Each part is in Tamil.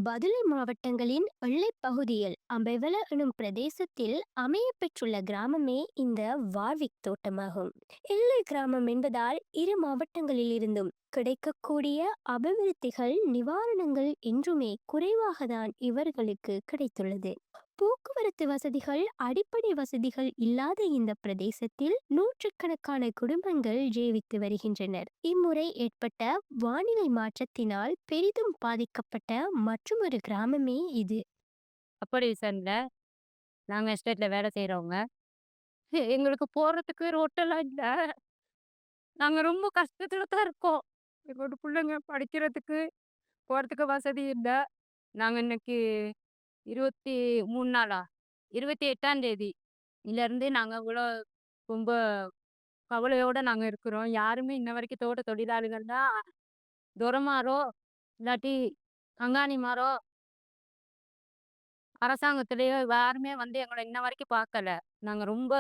பதுளை மாவட்டங்களின் எல்லைப் பகுதியில் அம்பெவல எனும் பிரதேசத்தில் அமையப்பெற்றுள்ள கிராமமே இந்த வார்விக் தோட்டமாகும். எல்லை கிராமம் என்பதால் இரு மாவட்டங்களில் இருந்தும் கிடைக்கக்கூடிய அபிவிருத்திகள் நிவாரணங்கள் என்றுமே குறைவாகத்தான் இவர்களுக்கு கிடைத்துள்ளது. போக்குவரத்து வசதிகள், அடிப்படை வசதிகள் இல்லாத இந்த பிரதேசத்தில் நூற்றுக்கணக்கான குடும்பங்கள் ஜீவித்து வருகின்றனர். இம்முறை ஏற்பட்ட வானிலை மாற்றத்தினால் பெரிதும் பாதிக்கப்பட்ட மற்றுமொரு கிராமமே இது. அப்படி சண்ட. நாங்க எஸ்டேட்ல வேலை செய்றவங்க. எங்களுக்கு போறதுக்கு ரோட்டெல்லாம் இல்ல. நாங்க ரொம்ப கஷ்டத்துல தான் இருக்கோம். எங்களோட புள்ளைங்க படிக்கிறதுக்கு, போறதுக்கு வசதி இல்ல. நாங்க இன்னைக்கு 23 நாளா? 28ஆம் தேதி இலருந்து நாங்க இவ்வளோ ரொம்ப கவலையோட நாங்க இருக்கிறோம். யாருமே இன்ன வரைக்கும் தோட்ட தொழிலாளிகள்னா, துரமாரோ, இல்லாட்டி கங்காணிமாரோ, அரசாங்கத்திலேயோ யாருமே வந்து எங்கள இன்ன வரைக்கும் பார்க்கல. நாங்க ரொம்ப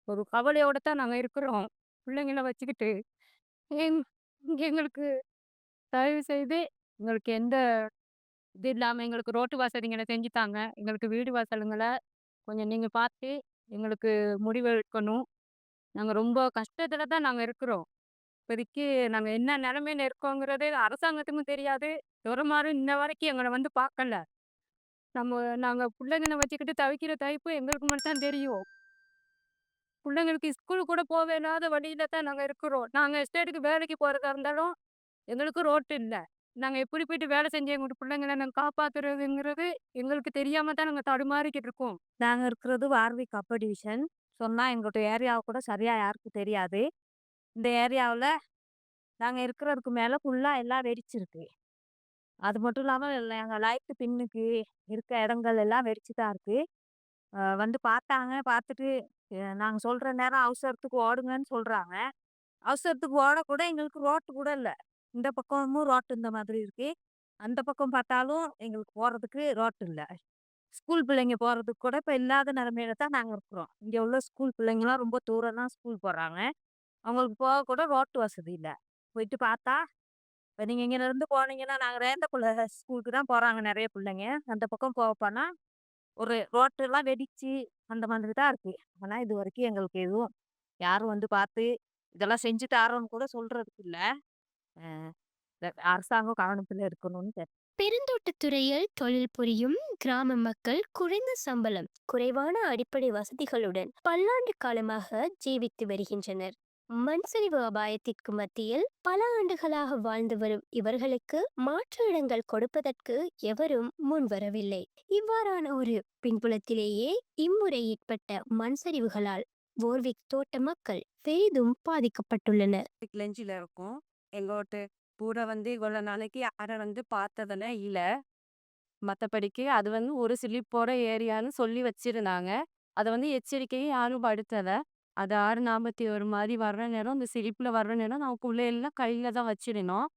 ஒரு கவலையோட தான் நாங்க இருக்கிறோம். பிள்ளைங்கள வச்சுக்கிட்டு. எங் எங்களுக்கு தயவு செய்து எங்களுக்கு எந்த இது இல்லாம எங்களுக்கு ரோட்டு வசதிங்கள செஞ்சு தாங்க. எங்களுக்கு வீடு வாசலுங்கள கொஞ்சம் நீங்க பார்த்து எங்களுக்கு முடிவு எடுக்கணும். நாங்க ரொம்ப கஷ்டத்துல தான் நாங்க இருக்கிறோம். இப்போதைக்கு நாங்க என்ன நிலைமையில இருக்கோங்கிறதே அரசாங்கத்துக்கும் தெரியாது. மாரும் இன்ன வரைக்கும் எங்கள வந்து பார்க்கல. நாங்க புள்ளைங்கள வச்சுக்கிட்டு தவிக்கிற தவிப்பு எங்களுக்கு மட்டும் தான் தெரியும். புள்ளைங்களுக்கு ஸ்கூல் கூட போவேனாத வழியில தான் நாங்க இருக்கிறோம். நாங்க எஸ்டேட்டுக்கு வேலைக்கு போறதா இருந்தாலும், எங்களுக்கு ரோட்டு இல்ல. நாங்க எப்படி போயிட்டு வேலை செஞ்சு எங்க புள்ளைங்கள நாங்க காப்பாத்துறதுங்கிறது எங்களுக்கு தெரியாம தான் நாங்க தடுமாறிக்கிட்டு இருக்கோம். நாங்க இருக்கிறது வார்விக் அப்பர் டிவிஷன். சொன்னா எங்களோட ஏரியாவ கூட சரியா யாருக்கும் தெரியாது. இந்த ஏரியாவுல நாங்க இருக்கிறதுக்கு மேல ஃபுல்லா எல்லாம் வெடிச்சிருக்கு. அது மட்டும் இல்லாம எங்க லைட்டு பின்னுக்கு இருக்க இடங்கள் எல்லாம் வெடிச்சு தான் இருக்கு. வந்து பார்த்தாங்க. பார்த்துட்டு நாங்க சொல்ற நேரம் அவசரத்துக்கு ஓடுங்கன்னு சொல்றாங்க. அவசரத்துக்கு ஓட கூட எங்களுக்கு ரோட்டு கூட இல்ல. இந்த பக்கமும் ரோட்டு இந்த மாதிரி இருக்கு. அந்த பக்கம் பார்த்தாலும் எங்களுக்கு போறதுக்கு ரோட்டு இல்ல. ஸ்கூல் பிள்ளைங்க போறதுக்கு கூட இப்ப இல்லாத நிலைமையில தான் நாங்க இருக்கிறோம். இங்க உள்ள ஸ்கூல் பிள்ளைங்கலாம் ரொம்ப தூரம் தான் ஸ்கூல் போறாங்க. அவங்களுக்கு போக கூட ரோட்டு வசதி இல்ல. போயிட்டு பார்த்தா, இப்ப நீங்க இங்கேருந்து போனீங்கன்னா, நாங்க ரேந்தகுள்ள ஸ்கூலுக்கு தான் போறாங்க நெறைய பிள்ளைங்க. அந்த பக்கம் போனா ஒரு ரோட்டெல்லாம் வெடிச்சு, அந்த மாதிரி தான் இருக்கு. ஆனா இதுவரைக்கும் எங்களுக்கு எதுவும் யாரும் வந்து பார்த்து, இதெல்லாம் செஞ்சு தாரோன்னு கூட சொல்றதுக்கு இல்ல. அ அரசாங்கம் கவனத்துல இருக்கணும்னு பெருந்தோட்டத்துறையில் தொழில் புரியும் கிராம மக்கள் குறைந்த சம்பளம், குறைவான அடிப்படை வசதிகளுடன் பல்லாண்டு காலமாக ஜீவித்து வருகின்றனர். மண் சரிவு அபாயத்திற்கு மத்தியில் பல ஆண்டுகளாக வாழ்ந்து வரும் இவர்களுக்கு மாற்று இடங்கள் கொடுப்பதற்கு எவரும் முன்வரவில்லை. இவ்வாறான ஒரு பின்புலத்திலேயே இம்முறை ஏற்பட்ட மண் சரிவுகளால் வோர்விக் தோட்ட மக்கள் பெரிதும் பாதிக்கப்பட்டுள்ளனர். லெஞ்சில இருக்கும். எங்கோட்டு பூரா வந்து இவ்வளோ நாளைக்கு யாரும் வந்து பார்த்ததில்ல இல்ல. மத்தபடிக்கு அது வந்து ஒரு சிலிப்போட ஏரியான்னு சொல்லி வச்சிருந்தாங்க. அத வந்து எச்சரிக்கையும் யாரும் படுத்தல. அது 6:41 மாரி வர்ற நேரம், அந்த சிலிப்ல வர்ற நேரம் நான் புள்ளைகள்லாம் கையில தான் வச்சிருந்தோம்.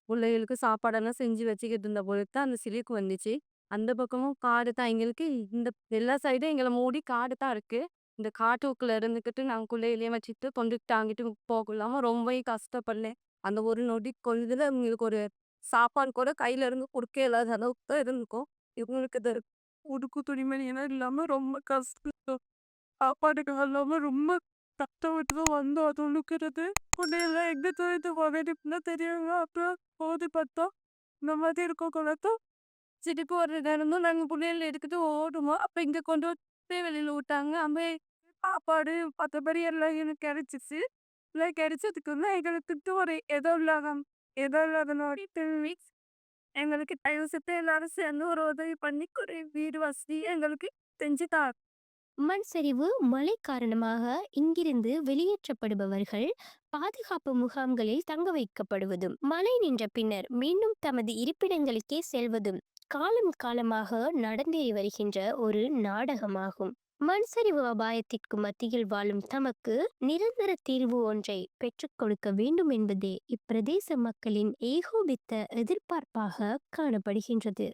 புள்ளைகளுக்கு சாப்பாடெல்லாம் செஞ்சு வச்சுக்கிட்டு இருந்த பொழுது தான் அந்த சிலிப்பு வந்துச்சு. அந்த பக்கமும் காடு தான் எங்களுக்கு இந்த எல்லா சைடும் எங்கள மூடி காடு தான் இருக்கு. இந்த காட்டுக்குள்ள இருந்துக்கிட்டு நாங்க புள்ளைகளையும் வச்சுட்டு கொண்டுட்டு அங்கிட்டு போகலாம ரொம்பவே கஷ்டப்பட்டேன். அந்த ஒரு நொடி பொழுதுல எங்களுக்கு ஒரு சாப்பாடு கூட கையில இருந்து குடுக்க இல்லாத அளவுக்கு தான் இருந்துக்கும். இவங்களுக்கு இந்த உடுக்கு துணிமணி எல்லாம் இல்லாம ரொம்ப கஷ்டம். சாப்பாடுக்கு இல்லாம ரொம்ப கஷ்டப்பட்டு தான் வந்தோம். அது உழுக்குறது புள்ளையெல்லாம் எங்க தூக்கிட்டு போவேன்னு தெரியுங்க. அப்புறம் போது பார்த்தா இந்த மாதிரி இருக்கும் குளத்தம். சிரிப்பு ஒரு நேரமும் நாங்க புள்ளைகள எடுத்துட்டு ஓடுவோம். அப்ப இங்க கொண்டு வந்து வெளியில விட்டாங்க. அம்மே சாப்பாடு மத்தபடி எல்லாம் எனக்கு கிடைச்சிச்சு. எல்லாம் கிடைச்சதுக்குள்ள எங்களுக்கு ஒரு ஏதோ இல்லாத நோடி 2 வீக்ஸ் எங்களுக்கு தயவு செஞ்சு எல்லாரும் சேர்ந்து ஒரு உதவி பண்ணி ஒரு வீடு வசதி எங்களுக்கு செஞ்சு தாங்க. மண் சரிவு மழை காரணமாக இங்கிருந்து வெளியேற்றப்படுபவர்கள் பாதுகாப்பு முகாம்களில் தங்க வைக்கப்படுவதும், மழை நின்ற பின்னர் மீண்டும் தமது இருப்பிடங்களுக்கே செல்வதும் காலம் காலமாக நடந்தேறி வருகின்ற ஒரு நாடகமாகும். மண் சரிவு அபாயத்திற்கு மத்தியில் வாழும் தமக்கு நிரந்தர தீர்வு ஒன்றை பெற்றுக் கொடுக்க வேண்டும் என்பதே இப்பிரதேச மக்களின் ஏகோபித்த எதிர்பார்ப்பாக காணப்படுகின்றது.